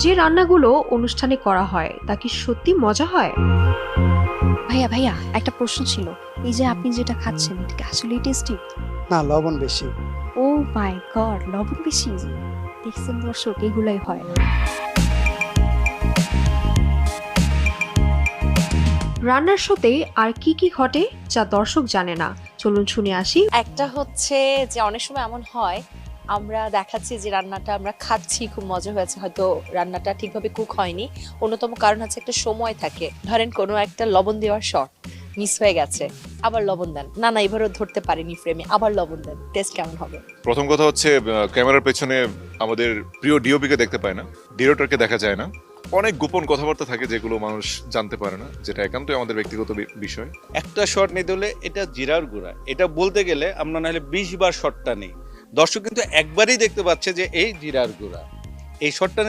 যে রান্নাগুলো অনুষ্ঠানে করা হয় তা কি সত্যি মজা হয়? ভাইয়া ভাইয়া একটা প্রশ্ন ছিল। এই যে আপনি যেটা খাচ্ছেন এটা কি আসলেই টেস্টি? না, লবণ বেশি। ও মাই গড, লবণ বেশি! দেখছেন দর্শক, এগুলাই হয়। রান্নার শোতে আর কি কি ঘটে যা দর্শক জানে না? চলুন শুনে আসি। একটা হচ্ছে যে অনেক সময় এমন হয় আমরা দেখাচ্ছি যে রান্নাটা আমরা খাচ্ছি, খুব মজা হয়েছে, হয়তো রান্নাটা ঠিকভাবে কুক হয়নি। অন্যতম কারণ হচ্ছে একটা সময় থাকে, ধরেন কোনো একটা লবণ দেওয়ার শট মিস হয়ে গেছে, আবার লবণ দেন, না না এবারও ধরতে পারিনি ফ্রেমে, আবার লবণ দেন, টেস্ট কেমন হবে? প্রথম কথা হচ্ছে ক্যামেরার পেছনে আমাদের প্রিয় ডিওপি কে দেখতে পায় না, ডিরেক্টরকে দেখা যায় না। অনেক গোপন কথাবার্তা থাকে যেগুলো মানুষ জানতে পারে না, যেটা একান্তই আমাদের ব্যক্তিগত বিষয়। একটা শট নিতে হলে এটা জিরার গুঁড়া, এটা বলতে গেলে আমরা নাহলে 20 বার শটটা নেই। দর্শক কিন্তু একবারই দেখতে পাচ্ছে যে এই জিরার গুঁড়া, এই শটটা